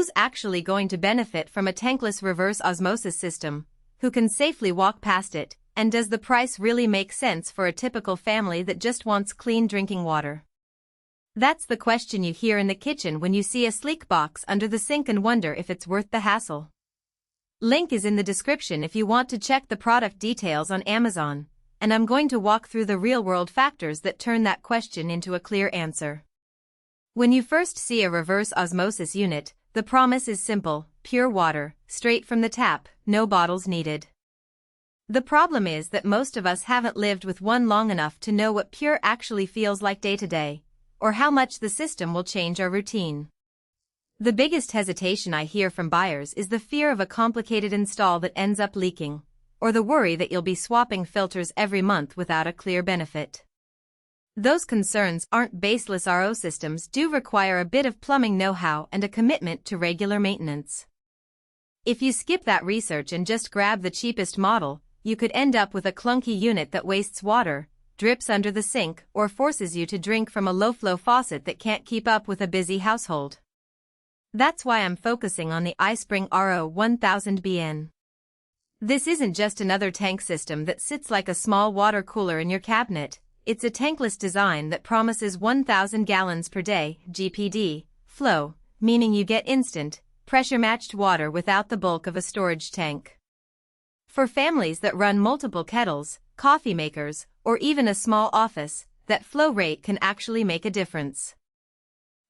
who's actually going to benefit from a tankless reverse osmosis system? Who can safely walk past it? And does the price really make sense for a typical family that just wants clean drinking water? That's the question you hear in the kitchen when you see a sleek box under the sink and wonder if it's worth the hassle. Link is in the description if you want to check the product details on Amazon, and I'm going to walk through the real-world factors that turn that question into a clear answer. When you first see a reverse osmosis unit, the promise is simple: pure water, straight from the tap, no bottles needed. The problem is that most of us haven't lived with one long enough to know what pure actually feels like day to day, or how much the system will change our routine. The biggest hesitation I hear from buyers is the fear of a complicated install that ends up leaking, or the worry that you'll be swapping filters every month without a clear benefit. Those concerns aren't baseless. RO systems do require a bit of plumbing know-how and a commitment to regular maintenance. If you skip that research and just grab the cheapest model, you could end up with a clunky unit that wastes water, drips under the sink, or forces you to drink from a low-flow faucet that can't keep up with a busy household. That's why I'm focusing on the iSpring RO1000 BN. This isn't just another tank system that sits like a small water cooler in your cabinet. It's a tankless design that promises 1,000 gallons per day (GPD) flow, meaning you get instant, pressure-matched water without the bulk of a storage tank. For families that run multiple kettles, coffee makers, or even a small office, that flow rate can actually make a difference.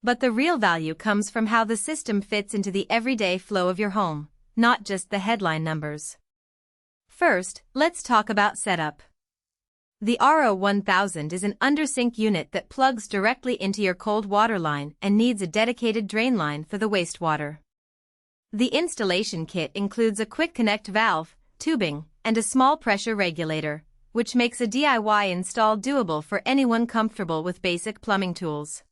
But the real value comes from how the system fits into the everyday flow of your home, not just the headline numbers. First, let's talk about setup. The RO1000 is an undersink unit that plugs directly into your cold water line and needs a dedicated drain line for the wastewater. The installation kit includes a quick connect valve, tubing, and a small pressure regulator, which makes a DIY install doable for anyone comfortable with basic plumbing tools.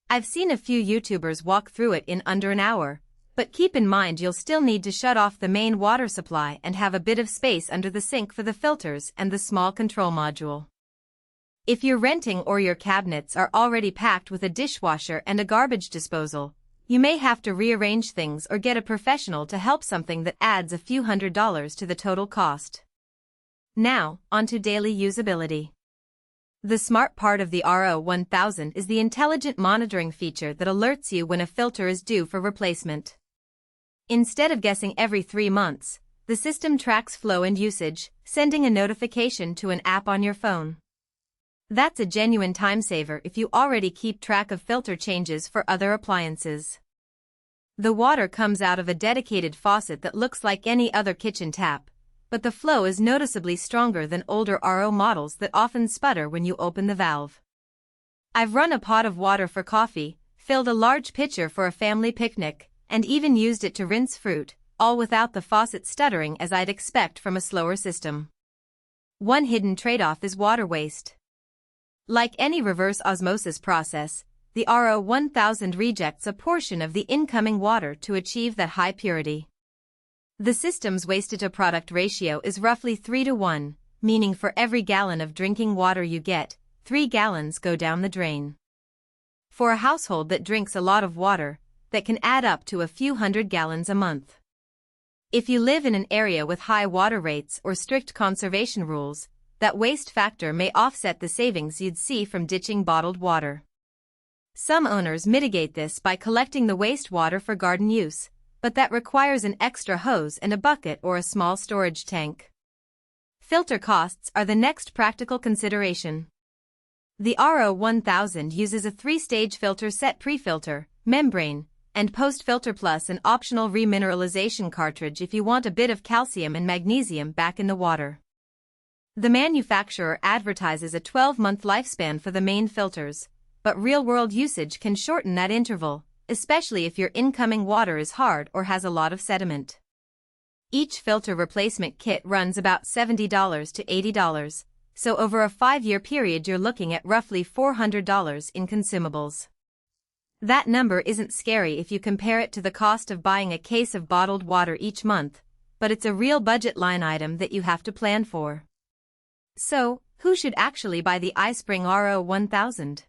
I've seen a few YouTubers walk through it in under an hour, but keep in mind you'll still need to shut off the main water supply and have a bit of space under the sink for the filters and the small control module. If you're renting or your cabinets are already packed with a dishwasher and a garbage disposal, you may have to rearrange things or get a professional to help, something that adds a few $100s to the total cost. Now, onto daily usability. The smart part of the RO1000 is the intelligent monitoring feature that alerts you when a filter is due for replacement. Instead of guessing every 3 months, the system tracks flow and usage, sending a notification to an app on your phone. That's a genuine time saver if you already keep track of filter changes for other appliances. The water comes out of a dedicated faucet that looks like any other kitchen tap, but the flow is noticeably stronger than older RO models that often sputter when you open the valve. I've run a pot of water for coffee, filled a large pitcher for a family picnic, and even used it to rinse fruit, all without the faucet stuttering as I'd expect from a slower system. One hidden trade-off is water waste. Like any reverse osmosis process, the RO1000 rejects a portion of the incoming water to achieve that high purity. The system's waste-to-product ratio is roughly 3:1, meaning for every gallon of drinking water you get, 3 gallons go down the drain. For a household that drinks a lot of water, that can add up to a few hundred gallons a month. If you live in an area with high water rates or strict conservation rules, that waste factor may offset the savings you'd see from ditching bottled water. Some owners mitigate this by collecting the wastewater for garden use, but that requires an extra hose and a bucket or a small storage tank. Filter costs are the next practical consideration. The RO1000 uses a 3-stage filter set: pre-filter, membrane, and post-filter, plus an optional remineralization cartridge if you want a bit of calcium and magnesium back in the water. The manufacturer advertises a 12-month lifespan for the main filters, but real-world usage can shorten that interval, especially if your incoming water is hard or has a lot of sediment. Each filter replacement kit runs about $70 to $80, so over a 5-year period you're looking at roughly $400 in consumables. That number isn't scary if you compare it to the cost of buying a case of bottled water each month, but it's a real budget line item that you have to plan for. So, who should actually buy the iSpring RO1000?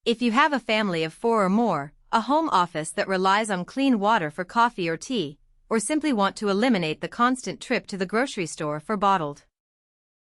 If you have a family of 4 or more, a home office that relies on clean water for coffee or tea, or simply want to eliminate the constant trip to the grocery store for bottled